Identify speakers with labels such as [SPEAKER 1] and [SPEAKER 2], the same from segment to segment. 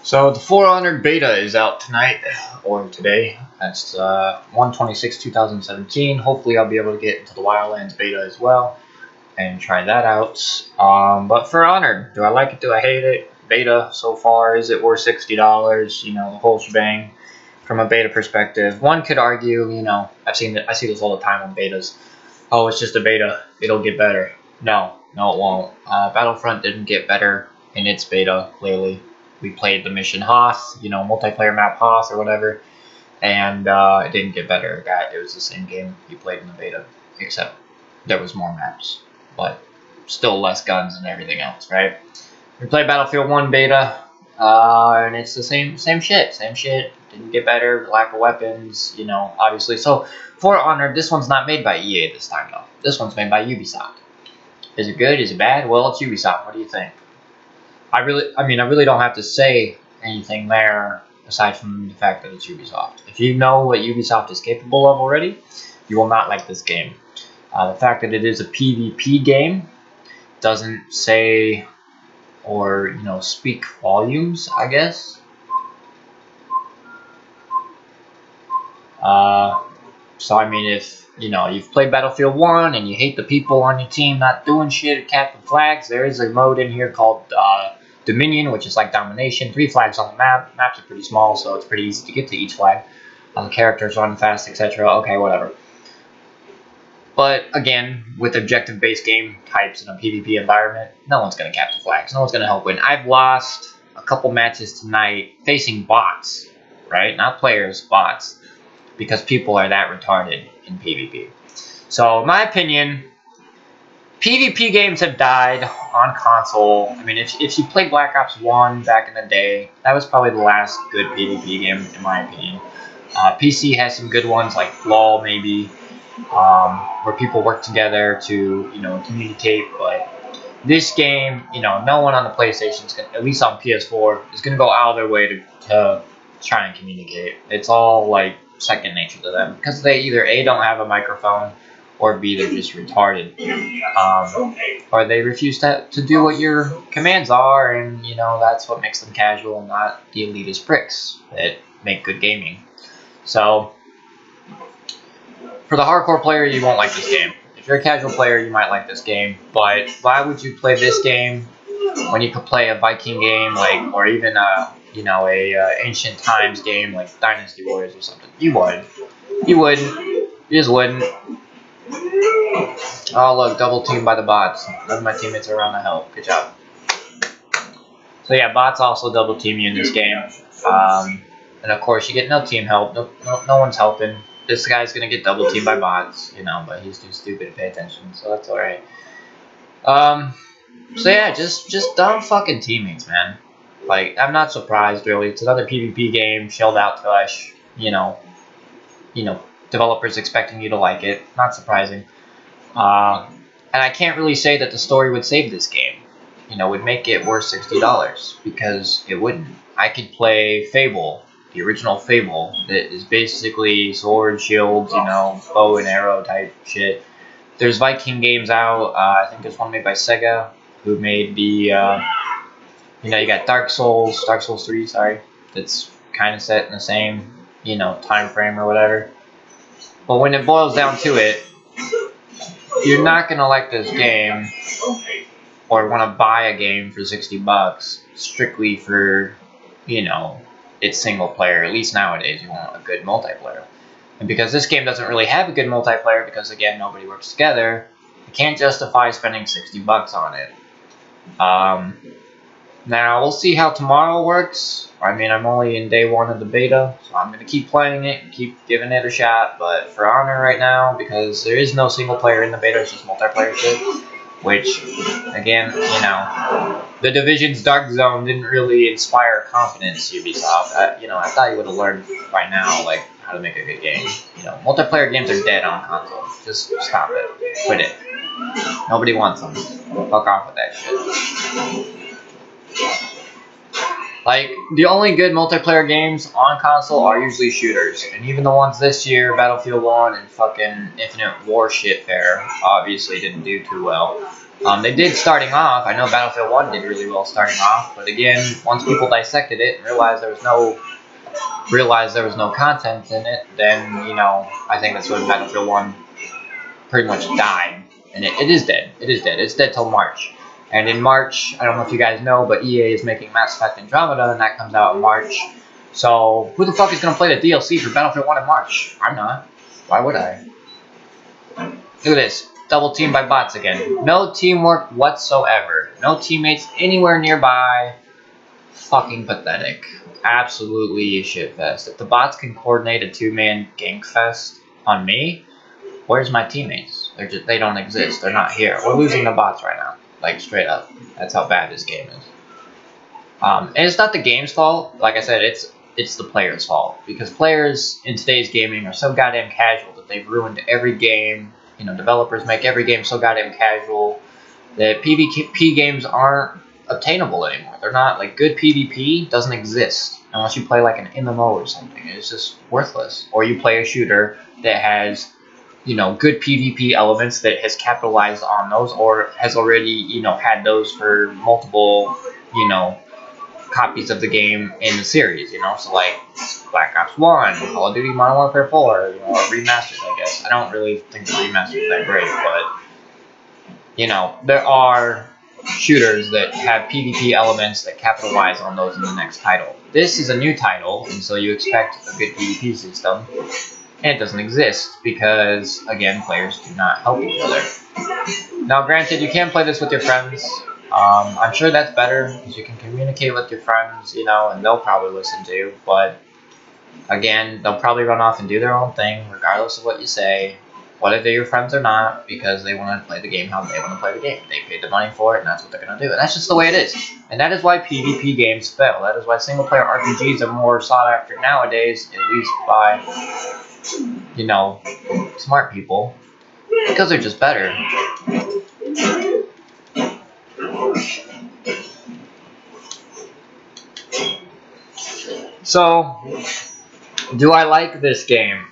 [SPEAKER 1] So the 400 beta is out tonight or today. That's 1/26/2017. Hopefully I'll be able to get into the Wildlands beta as well and try that out. But for Honored, do I like it? Do I hate it? Beta so far, is it worth $60? You know, the whole shebang. From a beta perspective, one could argue, I see this all the time on betas. Oh, it's just a beta. It'll get better. No, it won't. Battlefront didn't get better in its beta, clearly. We played the mission Hoth, multiplayer map Hoth or whatever, and it didn't get better. It was the same game you played in the beta, except there was more maps, but still less guns and everything else, right? We played Battlefield 1 beta, and it's the same shit. Didn't get better, lack of weapons, obviously. So, for Honor, this one's not made by EA this time, though. This one's made by Ubisoft. Is it good? Is it bad? Well, it's Ubisoft. What do you think? I really don't have to say anything there aside from the fact that it's Ubisoft. If you know what Ubisoft is capable of already, you will not like this game. The fact that it is a PvP game doesn't say or, speak volumes, I guess. So, if, you've played Battlefield 1 and you hate the people on your team not doing shit at Captain Flags, there is a mode in here called Dominion, which is like domination. 3 flags on the map. Maps are pretty small, so it's pretty easy to get to each flag. The characters run fast, etc. Okay, whatever. But again, with objective-based game types in a PvP environment, no one's going to capture flags. No one's going to help win. I've lost a couple matches tonight facing bots, right? Not players, bots. Because people are that retarded in PvP. So, in my opinion, PvP games have died on console. If you played Black Ops 1 back in the day, that was probably the last good PvP game, in my opinion. PC has some good ones, like LoL, maybe, where people work together to, communicate. But this game, no one on the PlayStation, at least on PS4, is going to go out of their way to try and communicate. It's all, second nature to them, because they either A, don't have a microphone, or B, they're just retarded, or they refuse to do what your commands are, and that's what makes them casual and not the elitist pricks that make good gaming. So for the hardcore player, you won't like this game. If you're a casual player, you might like this game, but why would you play this game when you could play a Viking game, or even a ancient times game like Dynasty Warriors or something? You wouldn't. You just wouldn't. Oh, look, double teamed by the bots. None of my teammates are around to help. Good job. So yeah, bots also double team you in this game. And of course, you get no team help. No one's helping. This guy's gonna get double teamed by bots, but he's too stupid to pay attention, so that's alright. So yeah, just dumb fucking teammates, man. I'm not surprised, really. It's another PvP game, shelled out to us, developers expecting you to like it. Not surprising. And I can't really say that the story would save this game. Would make it worth $60, because it wouldn't. I could play Fable, the original Fable, that is basically sword, shields, bow and arrow type shit. There's Viking games out. I think there's one made by Sega, who made the... you got Dark Souls 3, sorry, that's kind of set in the same, time frame or whatever. But when it boils down to it, you're not going to like this game or want to buy a game for $60 strictly for, it's single player. At least nowadays, you want a good multiplayer. And because this game doesn't really have a good multiplayer, because again, nobody works together, you can't justify spending $60 on it. Now, we'll see how tomorrow works. I'm only in day 1 of the beta, so I'm going to keep playing it and keep giving it a shot. But for Honor right now, because there is no single player in the beta, it's just multiplayer shit, which, again, the Division's Dark Zone didn't really inspire confidence, Ubisoft. I thought you would have learned by now, how to make a good game. Multiplayer games are dead on console. Just stop it. Quit it. Nobody wants them. Fuck off with that shit. The only good multiplayer games on console are usually shooters. And even the ones this year, Battlefield 1 and fucking Infinite Warfare, obviously didn't do too well. They did starting off. I know Battlefield 1 did really well starting off, but again, once people dissected it and realized there was no content in it, then, you know, I think that's when Battlefield 1 pretty much died. And it is dead. It is dead. It's dead till March. And in March, I don't know if you guys know, but EA is making Mass Effect Andromeda, and that comes out in March. So, who the fuck is going to play the DLC for Battlefield 1 in March? I'm not. Why would I? Look at this. Double teamed by bots again. No teamwork whatsoever. No teammates anywhere nearby. Fucking pathetic. Absolutely a shitfest. If the bots can coordinate a two-man gank fest on me, where's my teammates? They don't exist. They're not here. We're losing the bots right now. Like, straight up. That's how bad this game is. And it's not the game's fault. Like I said, it's the players' fault. Because players in today's gaming are so goddamn casual that they've ruined every game. You know, developers make every game so goddamn casual that PvP games aren't obtainable anymore. They're not, like, good PvP doesn't exist unless you play like an MMO or something. It's just worthless. Or you play a shooter that has, you know, good PvP elements that has capitalized on those, or has already, you know, had those for multiple, you know, copies of the game in the series, you know, so like Black Ops 1, Call of Duty Modern Warfare 4, you know, or remastered, I guess. I don't really think the remastered is that great, but, you know, there are shooters that have PvP elements that capitalize on those in the next title. This is a new title, and so you expect a good PvP system, and it doesn't exist because, again, players do not help each other. Now, granted, you can play this with your friends. I'm sure that's better because you can communicate with your friends, you know, and they'll probably listen to you. But again, they'll probably run off and do their own thing, regardless of what you say, whether they're your friends or not, because they want to play the game how they want to play the game. They paid the money for it, and that's what they're going to do. And that's just the way it is. And that is why PvP games fail. That is why single-player RPGs are more sought after nowadays, at least by, you know, smart people, because they're just better. So, do I like this game?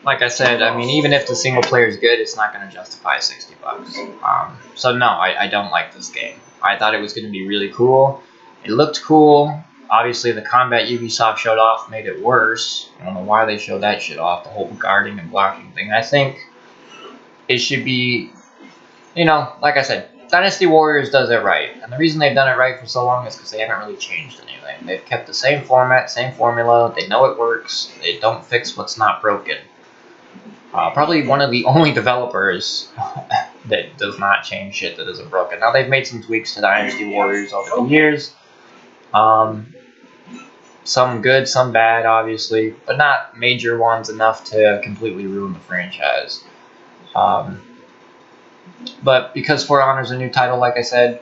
[SPEAKER 1] Like I said, I mean, even if the single player is good, it's not going to justify $60. So no, I don't like this game. I thought it was going to be really cool. It looked cool. Obviously, the combat Ubisoft showed off made it worse. I don't know why they showed that shit off, the whole guarding and blocking thing. I think it should be, you know, like I said, Dynasty Warriors does it right. And the reason they've done it right for so long is because they haven't really changed anything. They've kept the same format, same formula. They know it works. They don't fix what's not broken. Probably one of the only developers that does not change shit that isn't broken. Now, they've made some tweaks to Dynasty Warriors over the years. Some good, some bad, obviously. But not major ones enough to completely ruin the franchise. But because For Honor's a new title, like I said,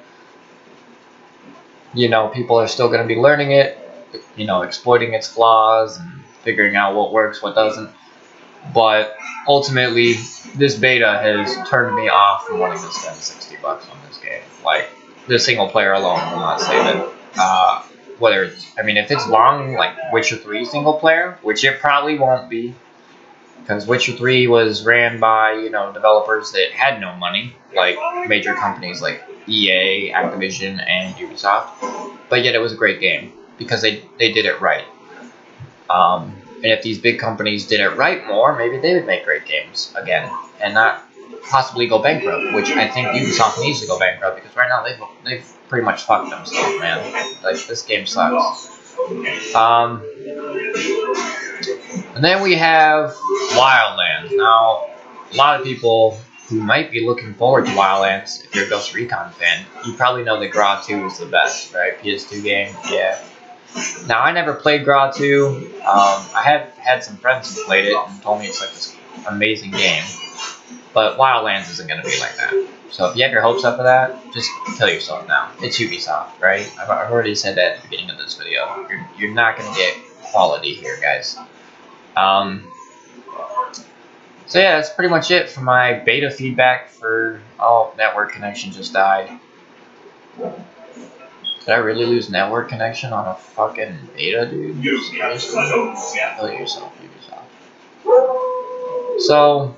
[SPEAKER 1] you know, people are still going to be learning it, you know, exploiting its flaws and figuring out what works, what doesn't. But ultimately, this beta has turned me off from wanting to spend $60 on this game. Like, the single player alone will not save it. Whether it's, I mean, if it's long, like Witcher 3 single player, which it probably won't be, because Witcher 3 was ran by, you know, developers that had no money, like major companies like EA, Activision, and Ubisoft. But yet it was a great game, because they did it right. And if these big companies did it right more, maybe they would make great games again, and not possibly go bankrupt, which I think Ubisoft needs to go bankrupt, because right now they've pretty much fucked themselves, man. Like, this game sucks. And then we have Wildlands. Now, a lot of people who might be looking forward to Wildlands, if you're a Ghost Recon fan, you probably know that GRAW 2 is the best, right? PS2 game, yeah. Now, I never played GRAW 2. I have had some friends who played it and told me it's like this amazing game. But Wildlands isn't going to be like that. So if you have your hopes up for that, just tell yourself now. It's Ubisoft, right? I've already said that at the beginning of this video. You're not going to get quality here, guys. So yeah, that's pretty much it for my beta feedback for... Oh, network connection just died. Did I really lose network connection on a fucking beta, dude? Seriously? Kill yourself, Ubisoft. So...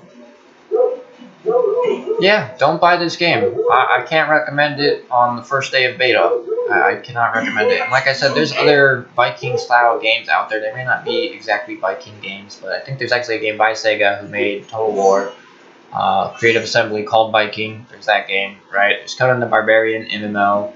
[SPEAKER 1] yeah, don't buy this game. I can't recommend it on the first day of beta. I cannot recommend it. And like I said, there's other Viking style games out there. They may not be exactly Viking games, but I think there's actually a game by Sega who made Total War, Creative Assembly called Viking. There's that game, right? There's Conan the Barbarian, MMO.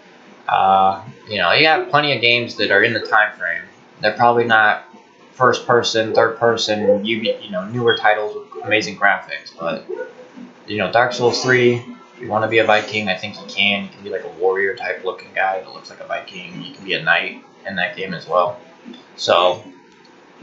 [SPEAKER 1] You know, you got plenty of games that are in the time frame. They're probably not first person, third person, you know, newer titles with amazing graphics, but you know, Dark Souls 3, if you want to be a Viking, I think you can. You can be like a warrior type looking guy that looks like a Viking. You can be a knight in that game as well. So,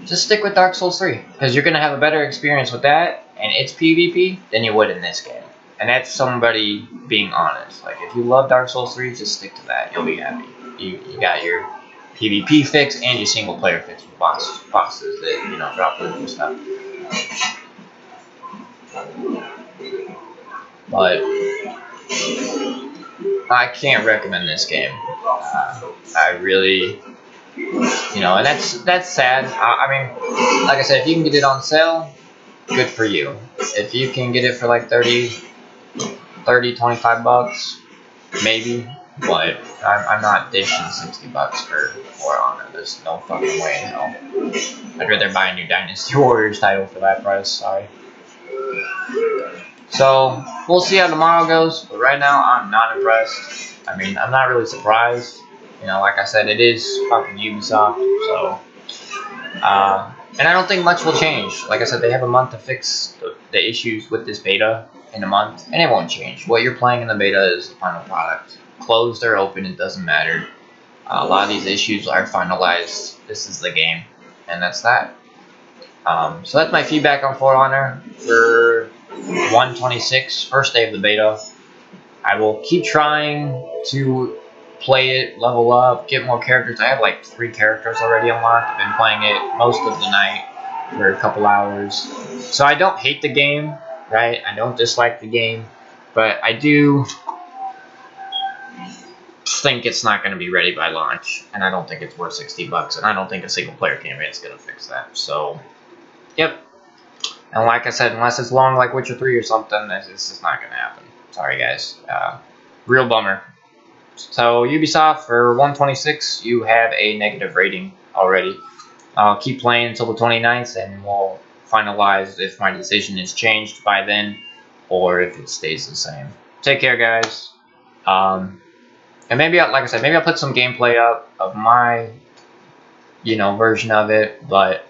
[SPEAKER 1] just stick with Dark Souls 3, because you're going to have a better experience with that and its PvP than you would in this game. And that's somebody being honest. Like, if you love Dark Souls 3, just stick to that. You'll be happy. You got your PvP fix and your single player fix with bosses that, you know, drop loot and stuff. But I can't recommend this game. I really, you know, and that's sad. I mean, like I said, if you can get it on sale, good for you. If you can get it for like 30, 25 bucks, maybe. But I'm not dishing 60 bucks for Honor. There's no fucking way in hell. I'd rather buy a new Dynasty Warriors title for that price. Sorry. So, we'll see how tomorrow goes, but right now, I'm not impressed. I mean, I'm not really surprised. You know, like I said, it is fucking Ubisoft, so... and I don't think much will change. Like I said, they have a month to fix the issues with this beta in a month, and it won't change. What you're playing in the beta is the final product. Closed or open, it doesn't matter. A lot of these issues are finalized. This is the game, and that's that. So that's my feedback on For Honor for 126, first day of the beta. I will keep trying to play it, level up, get more characters. I have like 3 characters already unlocked. I've been playing it most of the night for a couple hours. So I don't hate the game, right? I don't dislike the game, but I do think it's not going to be ready by launch, and I don't think it's worth 60 bucks, and I don't think a single player campaign is going to fix that. So, yep. And like I said, unless it's long like Witcher 3 or something, this is not going to happen. Sorry, guys. Real bummer. So, Ubisoft, for 126, you have a negative rating already. I'll keep playing until the 29th, and we'll finalize if my decision is changed by then, or if it stays the same. Take care, guys. And maybe, like I said, maybe I'll put some gameplay up of my, you know, version of it, but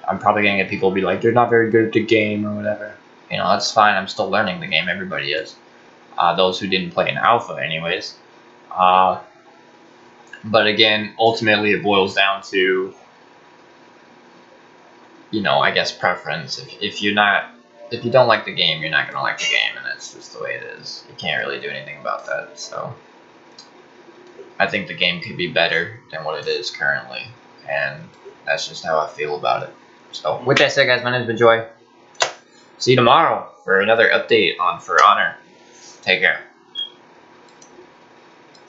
[SPEAKER 1] I'm probably going to get people to be like, they're not very good at the game or whatever. You know, that's fine. I'm still learning the game. Everybody is. Those who didn't play in alpha anyways. But again, ultimately it boils down to, you know, I guess preference. If you don't like the game, you're not going to like the game, and that's just the way it is. You can't really do anything about that. So I think the game could be better than what it is currently, and that's just how I feel about it. So, with that said, guys, my name's been Joy. See you tomorrow for another update on For Honor. Take care.